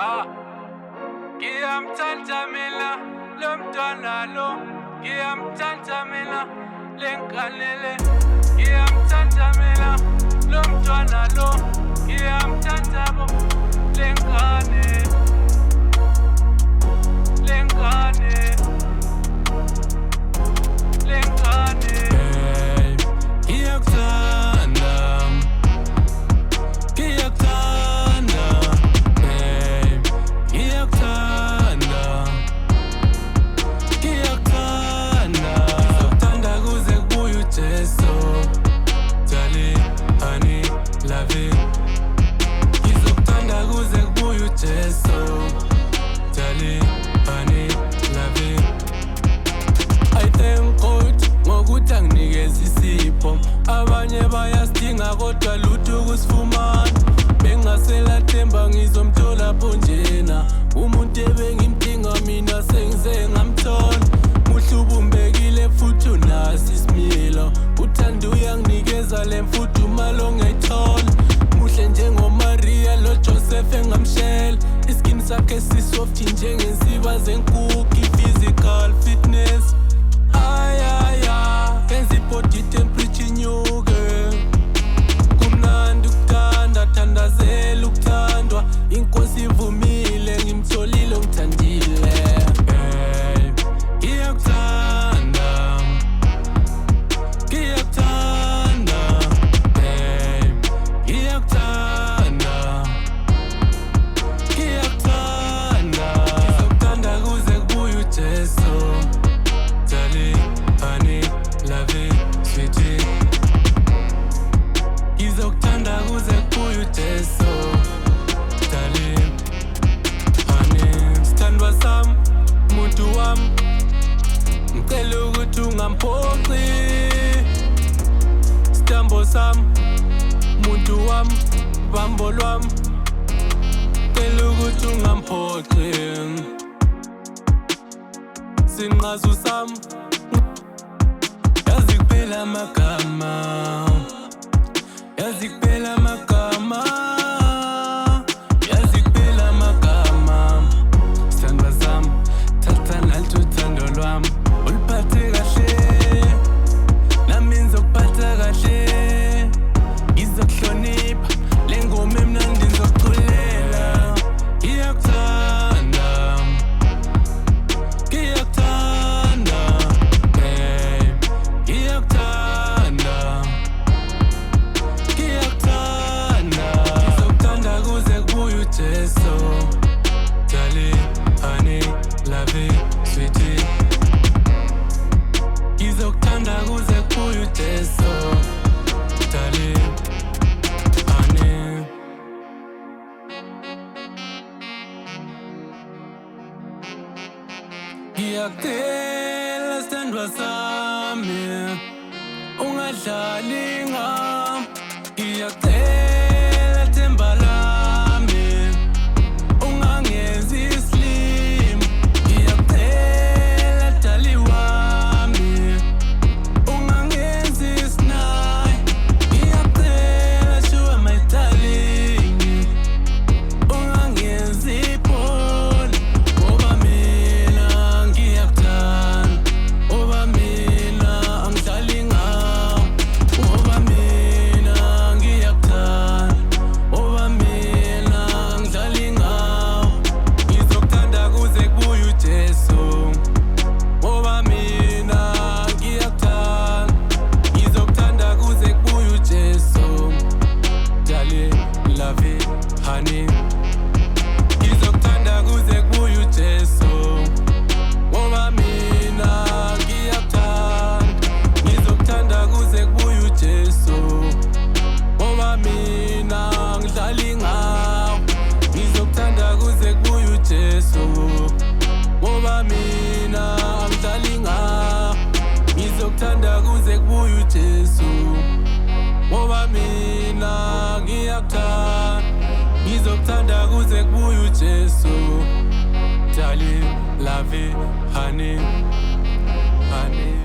Ah, ngiyamthanda mina lo mntwana lo, ngiyamthanda mina le ngane le, ngiyamthanda mina lo mntwana lo, ngiyamthanda bo le ngane, le ngane, le ngane. Hey, ngiyakuthanda, ngiyakuthanda, hey, ngiyakuthanda, ngiyakuthanda. Ngizokuthanda kuze kubuye uJesu, darling, honey, love it. Ngizokuthanda kuze kubuye uJesu, darling, honey, love it. I thank God ngokuthi anginikeza isipho. Abanye bayasidinga kodwa lutho ukusifumana. Bengasela themba ngizomthola ponjena. Umuntu ebengimdinga mina sengize ngamthola. Muhle ubumbekile futhi unasi isimilo. Uthanda uyanginikeza le mfuthu malo ngayithola. Muhle njengoMaria lo Joseph engamshela. Iskin sakhe sisoft njengensiba zenkukhu. Physical fitness yenza ibody temperature inyuke. Kumnandi ukuthanda, thandazela ukuthandwa. Inkosi ivumile, ngimtholile ongithandile. Hey, ngiyakuthanda, ngiyakuthanda, hey, ngiyakuthanda, ngiyakuthanda. Ngizokuthanda kuze kubuye uJesu, darling, honey, love it, sweetie. Ngizokuthanda kuze kubuye uJesu, darling, honey. Sithandwa sami, muntu wami, ngicela ukuthi ungamphoqi. Sithambo sami, muntu wami, bambo lwami, ngicela ukuthi ungamphoqi. Sinqazu sami, yazi kuphela amagama, yazi kuphela amagama, yazi kuphela amagama. Sithandwa sami, thatha nalutho uthando lwami, uliphathe kahle, nami ngizokuphatha kahle. Ngizokuhlonipha, le ngoma emnandi ngizokuculela. Ngiyakuthanda, ngiyakuthanda, hey, ngiyakuthanda, ngiyakuthanda. Ngizokuthanda kuze kubuye uJesu, darling, honey, love it, sweetie. Ngizokuthanda kuze kubuye uJesu, darling, honey. Ngiyacela sithandwa sami, ungadlali ngami. Ngiyacela themba lami, ungangenzi islim. Ngiyacela dali wami, ungangenzi isinayi. Ngiyacela shuwe my darling, ungangenzi ipholi. Ngoba mina ngiyakuthanda, ngoba mina angidlali ngawe. Ngoba mina ngiyakuthanda, ngoba mina angidlali ngawe. Ngizokuthanda kuze kubuye uJesu, ngoba mina ngiyakuthanda. Ngizokuthanda kuze kubuye uJesu, darling, love it, honey. Ngizokuthanda kuze kubuye uJesu, ngoba mina ngiyakuthanda. Ngizokuthanda kuze kubuye uJesu, ngoba mina angidlali ngawe. Ngizokuthanda kuze kubuye uJesu, ngoba mina angidlali ngawe. Ngizokuthanda kuze kubuye uJesu, ngoba mina ngiyakuthanda. Ngizokuthanda kuze kubuye uJesu, darling, love it, honey, honey.